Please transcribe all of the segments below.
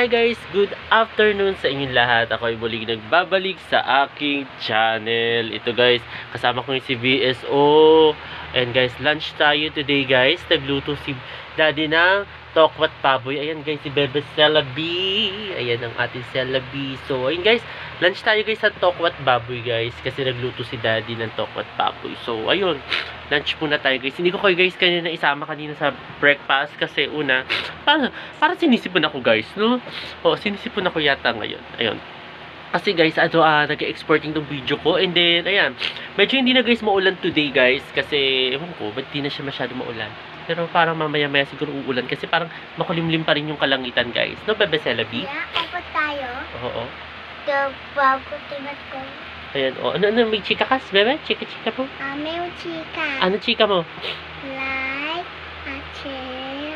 Hi guys, good afternoon sa inyong lahat. Ako ay muling nagbabalik sa aking channel. Ito guys, kasama ko yung si BSO. And guys, lunch tayo today guys. Nagluto si Daddy ng tokwat baboy. Ayan guys, si Bebe Celabi. Ayan ang ating Celabi. So ayun guys, lunch tayo guys sa tokwat baboy guys. Kasi nagluto si Daddy ng tokwat baboy. So ayun, lunch muna tayo guys. Hindi ko kayo guys kanina isama kanina sa breakfast. Kasi una, parang sinisipon ako guys, no? O, sinisipon ako yata ngayon. Ayun. Kasi guys, nag-exporting tong video ko. And then, ayan. Medyo hindi na guys maulan today guys. Kasi, ewan ko, ba't di na siya masyado maulan? Pero parang mamaya-maya siguro uulan. Kasi parang makulimlim pa rin yung kalangitan guys. No, Bebe Celabi? Yeah, abot tayo. Oo. Bago tinat ko. Ayan, o. Ano, may chika ka? Bebe? Chika po? May chika. Ano chika mo? Like, share,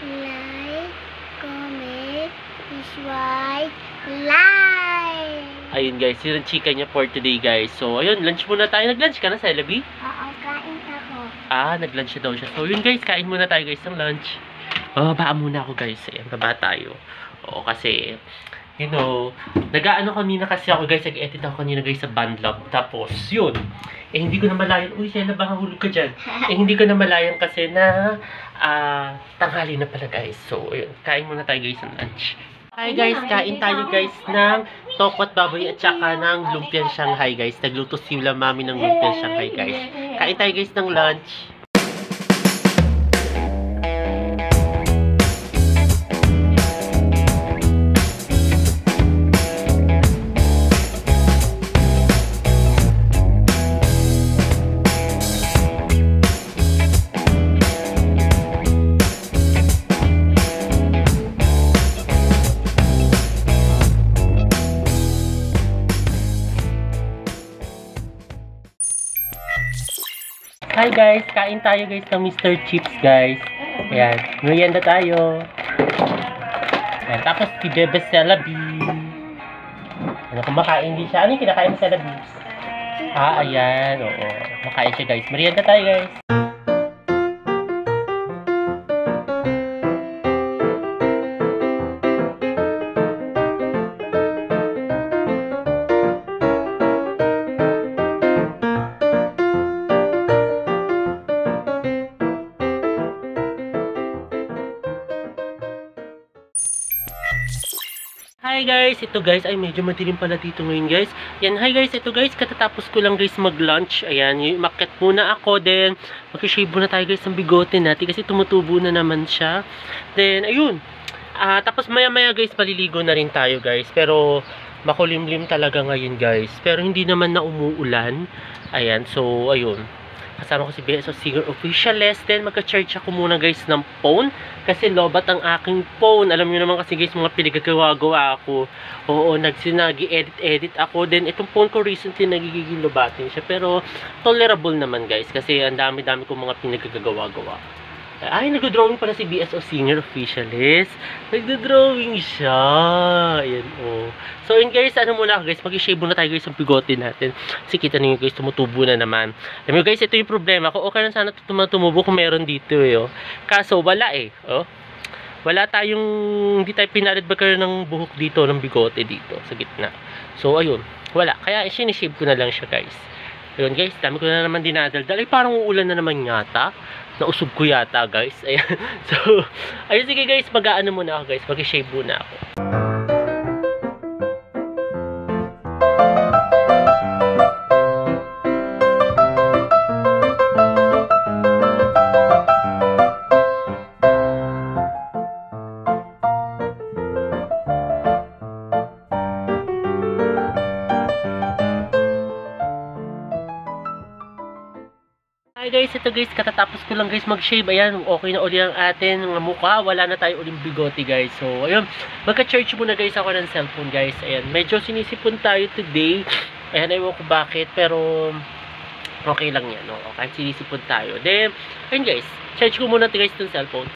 like, comment, subscribe, like. Ayun guys, yun ang chika niya for today guys. So, ayun, lunch muna tayo. Nag-lunch ka na, Celabi? Oo, kain ako. Nag-lunch daw siya. So, yun guys, kain muna tayo guys ng lunch. Baba muna ako guys. Ayan, baba tayo. Oo, kasi, you know, nag-aano kanina kasi ako guys, nag-edit ako kanina guys sa Bandlab. Tapos, yun. Hindi ko na malayan. Uy, Sela, baka hulog ka dyan. Hindi ko na malayan kasi na tanghali na pala guys. So, ayun, kain muna tayo guys ng lunch. Hi guys, kain tayo guys ng tokwat baboy at saka ng lumpiang Shanghai guys. Nagluto sila mami ng lumpiang Shanghai guys. Kain tayo guys ng lunch. Hi guys, kain tayo guys ng Mr. Chips guys. Ayan, merienda tayo. Ayan, tapos si Bebe Celabi. Ano, kumakain din siya. Ano yung kinakain mo, Celabi? Ayan, oo. Makain siya guys. Merienda tayo guys. Hi guys, ito guys, ay medyo madilim pala dito ngayon guys. Yan, hi guys, ito guys, katatapos ko lang guys mag-lunch. Ayan, umakyat muna ako, then mag-shave muna tayo guys ng bigote natin kasi tumutubo na naman siya. Then, ayun. Tapos maya-maya guys, paliligo na rin tayo guys. Pero, makulimlim talaga ngayon guys. Pero hindi naman na umuulan. Ayan, so, ayun. Kasama ko si BSO Singer Officialist. Then magka-charge ako muna guys ng phone. Kasi lobat ang aking phone. Alam niyo naman kasi guys mga pinagagawa-gawa ako. Oo, nag-edit ako. Then itong phone ko recently nagiging lobatin siya. Pero tolerable naman guys. Kasi ang dami-dami kong mga pinagagawa-gawa. Ay, nag-drawing pala si BSO Singer Officialist. Nag-drawing siya. Ayan, oh. So, yun guys, ano muna ako guys, mag-shave muna tayo guys ang bigote natin. Kasi kita niyo guys, tumutubo na naman. Alam mo guys, ito yung problema ko. Okay na sana tumubo kung meron dito eh, oh. Kaso, wala eh, oh. Wala tayong, hindi tayo pinalit ba kayo ng buhok dito, ng bigote dito, sa gitna. So, ayun, wala. Kaya, sinishave ko na lang siya guys. Ayun guys, dami ko na naman dinadaldal. Ay, parang uulan na naman yata. Nausog ko yata guys. Ayan. So, ayun sige guys, mag-aano muna ako guys. Mag-shave muna ako. Hi guys, ito guys, katatapos ko lang guys mag-shave. Ayan, okay na uli ang atin ng mukha. Wala na tayo uling bigote guys. So, ayun, magka-charge muna guys ako ng cellphone guys. Ayan, medyo sinisipon tayo today. Ayan, ayaw ko bakit, pero okay lang yan. No? Kahit sinisipon tayo. Then, ayun guys, charge ko muna guys ng cellphone.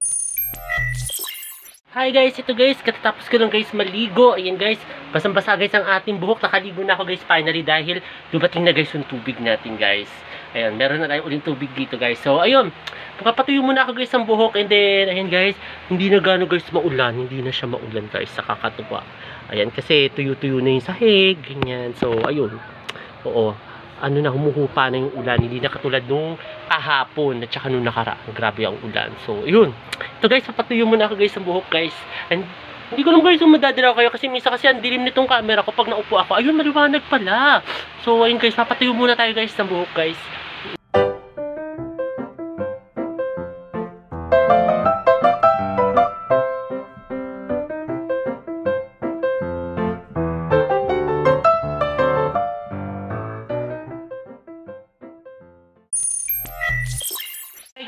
Hi guys, ito guys, katatapos ko lang guys maligo. Ayan guys, basang-basa guys ang ating buhok. Nakaligo na ako guys finally dahil dumating na guys yung tubig natin guys. Ayan, meron na tayong uling tubig dito guys. So, ayun. Papatuyo muna ako guys ang buhok. And then, ayan guys, hindi na gano'n guys maulan. Hindi na siya maulan guys. Nakakatuwa. Ayan, kasi tuyo-tuyo na yung sahig. Ganyan. So, ayun. Oo. Ano na, humuhupa na yung ulan. Hindi na katulad nung kahapon at saka nung nakaraan. Grabe ang ulan. So, ayun. Ito guys, papatuyo muna ako guys ang buhok guys. And, hindi ko lang guys kung madadalaw kayo kasi minsan kasi ang dilim nitong camera ko pag naupo ako. Ayun, maliwanag pala. So, ayun guys, papatuyo muna tayo guys ng buhok guys.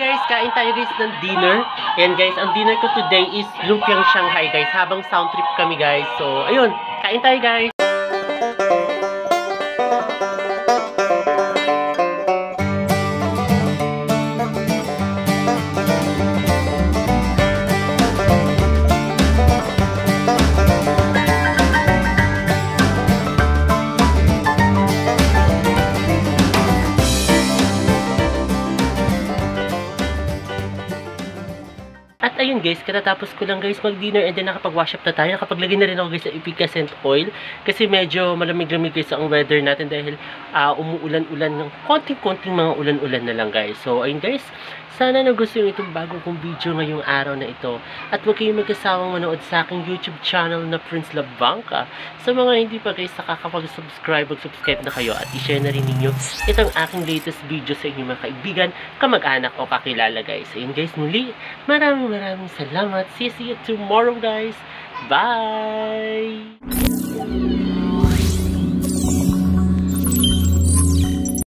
Guys, kain tayo guys ng dinner. And guys, ang dinner ko today is lumpiang Shanghai guys. Habang sound trip kami guys. So, ayun. Kain tayo guys. At ayun guys, katatapos ko lang guys mag-dinner and then nakapag-wash up na tayo. Nakapaglagay na rin ako guys sa efficacent oil. Kasi medyo malamig-lamig guys ang weather natin dahil umuulan-ulan ng konting-konting mga ulan-ulan na lang guys. So ayun guys, sana nagustuhan itong bago kong video ngayong araw na ito. At huwag kayong magkasawang manood sa aking YouTube channel na Prince Labangka. Sa mga hindi pa guys nakakapag-subscribe, mag-subscribe na kayo at i-share na rin ninyo itong aking latest video sa inyong mga kaibigan, kamag-anak o kakilala guys. Ayun guys, muli, maraming salamat. See you tomorrow guys. Bye!